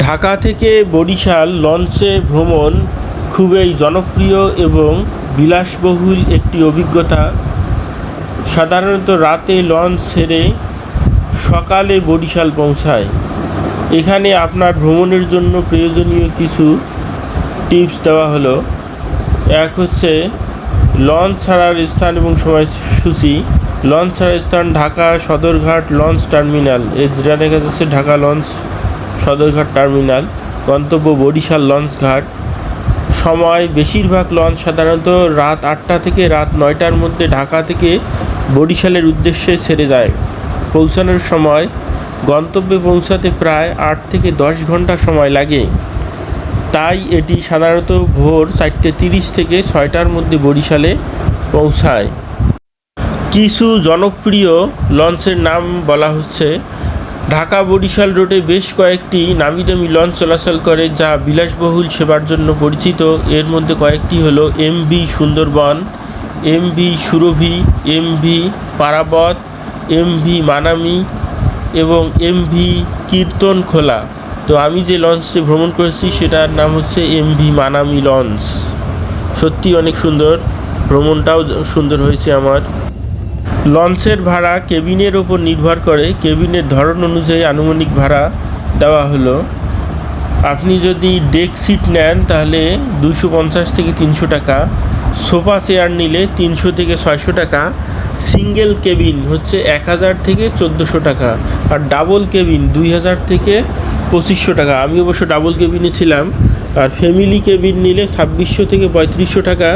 ঢাকা থেকে বরিশাল লঞ্চে ভ্রমণ খুবই জনপ্রিয় এবং বিলাসবহুল একটি অভিজ্ঞতা। সাধারণত রাতে লঞ্চ ছেড়ে সকালে বরিশাল পৌঁছায়। এখানে আপনার ভ্রমণের জন্য প্রয়োজনীয় কিছু টিপস দেওয়া হলো। এক হচ্ছে লঞ্চ ছাড়ার স্থান এবং সময়সূচি। লঞ্চ ছাড়ার স্থান ঢাকা সদরঘাট লঞ্চ টার্মিনাল, যেটা দেখা যাচ্ছে ঢাকা লঞ্চ সদরঘাট টার্মিনাল। গন্তব্য বরিশাল লঞ্চ ঘাট। সময় বেশিরভাগ লঞ্চ সাধারণত রাত 8টা থেকে রাত 9টার মধ্যে ঢাকা থেকে বরিশালের উদ্দেশ্যে ছেড়ে যায়। পৌঁছানোর সময় গন্তব্যে পৌঁছাতে প্রায় 8 থেকে 10 ঘন্টা সময় লাগে, তাই এটি সাধারণত ভোর 4:30 থেকে 6টার মধ্যে বরিশালে পৌঁছায়। কিছু জনপ্রিয় লঞ্চের নাম বলা হচ্ছে। ঢাকা বরিশাল রুটে বেশ কয়েকটি নামিদামি লঞ্চ চলাচল করে, যা বিলাসবহুল সেবার জন্য পরিচিত। এর মধ্যে কয়েকটি হলো এমভি সুন্দরবন, এমভি সুরভি, এমভি পারাবত, এমভি মানামি এবং এমভি কীর্তনখোলা। তো আমি যে লঞ্চে ভ্রমণ করেছি সেটার নাম হচ্ছে এমভি মানামি লঞ্চ। সত্যি অনেক সুন্দর, ভ্রমণটাও সুন্দর হয়েছে আমার। লঞ্চের ভাড়া কেবিনের ওপর নির্ভর করে। কেবিনের ধরন অনুযায়ী আনুমানিক ভাড়া দেওয়া হলো। আপনি যদি ডেক সিট নেন তাহলে 250 থেকে 300 টাকা, সোফা চেয়ার নিলে 300 থেকে 600 টাকা, সিঙ্গেল কেবিন হচ্ছে 1000 থেকে 1400 টাকা, আর ডাবল কেবিন 2000 থেকে 2500 টাকা। আমি অবশ্য ডাবল কেবিনে ছিলাম। আর ফ্যামিলি কেবিন নিলে 2600 থেকে 3500 টাকা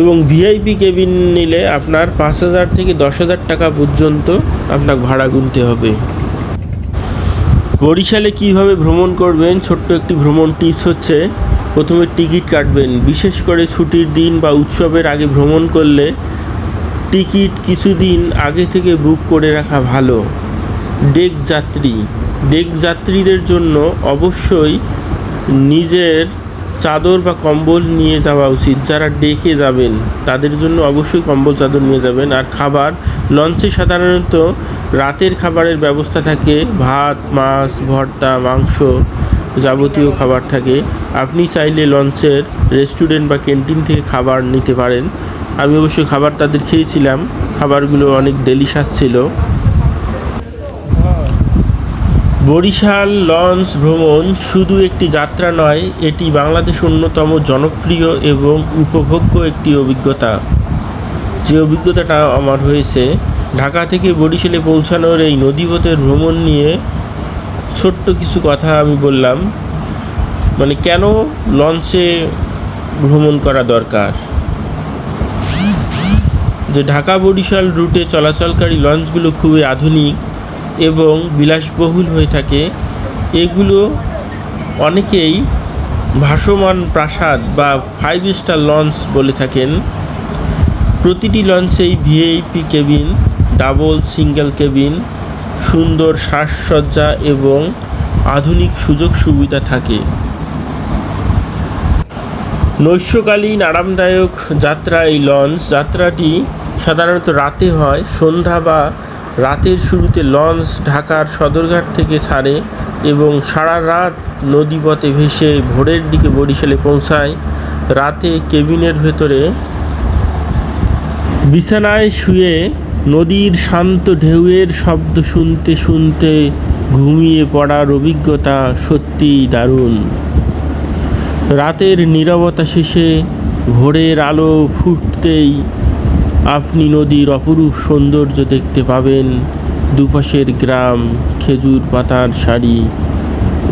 এবং ভিআইপি কেবিন নিলে আপনার 5000 থেকে 10,000 টাকা পর্যন্ত আপনাকে ভাড়া গুনতে হবে। বরিশালে কিভাবে ভ্রমণ করবেন, ছোট্ট একটি ভ্রমণ টিপস হচ্ছে, প্রথমে টিকিট কাটবেন। বিশেষ করে ছুটির দিন বা উৎসবের আগে ভ্রমণ করলে টিকিট কিছুদিন আগে থেকে বুক করে রাখা ভালো। ডেক যাত্রীদের জন্য অবশ্যই নিজের চাদর বা কম্বল নিয়ে যাওয়া উচিত। যারা ডেকে যাবেন তাদের জন্য অবশ্যই কম্বল চাদর নিয়ে যাবেন। আর খাবার, লঞ্চে সাধারণত রাতের খাবারের ব্যবস্থা থাকে। ভাত, মাছ, ভর্তা, মাংস যাবতীয় খাবার থাকে। আপনি চাইলে লঞ্চের রেস্টুরেন্ট বা ক্যান্টিন থেকে খাবার নিতে পারেন। আমি অবশ্যই খাবার তাদের খেয়েছিলাম, খাবারগুলো অনেক ডেলিশাস ছিল। বরিশাল লঞ্চ ভ্রমণ শুধু একটি যাত্রা নয়, এটি বাংলাদেশের অন্যতম জনপ্রিয় এবং উপভোগ্য একটি অভিজ্ঞতা। যে অভিজ্ঞতাটা আমার হয়েছে, ঢাকা থেকে বরিশালে পৌঁছানোর এই নদীপথের ভ্রমণ নিয়ে ছোট্ট কিছু কথা আমি বললাম। মানে কেন লঞ্চে ভ্রমণ করা দরকার। যে ঢাকা বরিশাল রুটে চলাচলকারী লঞ্চগুলো খুবই আধুনিক এবং বিলাসবহুল হয়ে থাকে। এগুলো অনেকেই ভাসমান প্রাসাদ বা 5 স্টার লঞ্চ বলে থাকেন। প্রতিটি লঞ্চেই VIP cabin, double single cabin, সুন্দর সাজসজ্জা এবং আধুনিক সুযোগ সুবিধা থাকে। নৈশকালীন আরামদায়ক যাত্রা এই লঞ্চ যাত্রাটি সাধারণত রাতে হয়। সন্ধ্যা বা রাতের শুরুতে লঞ্চ ঢাকার সদরঘাট থেকে ছাড়ে এবং সারা রাত নদীপথে ভেসে ভোরের দিকে বরিশালে পৌঁছায়। রাতে কেবিনের ভেতরে বিছানায় শুয়ে নদীর শান্ত ঢেউয়ের শব্দ শুনতে শুনতে ঘুমিয়ে পড়ার অভিজ্ঞতা সত্যিই দারুণ। রাতের নীরবতা শেষে ভোরের আলো ফুটতেই আপনি নদীর অপরূপ সৌন্দর্য দেখতে পাবেন। দুপাশের গ্রাম, খেজুর পাতার সারি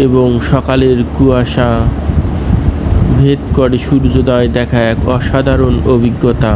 এবং সকালের কুয়াশা ভেদ করে সূর্যোদয় দেখা এক অসাধারণ অভিজ্ঞতা।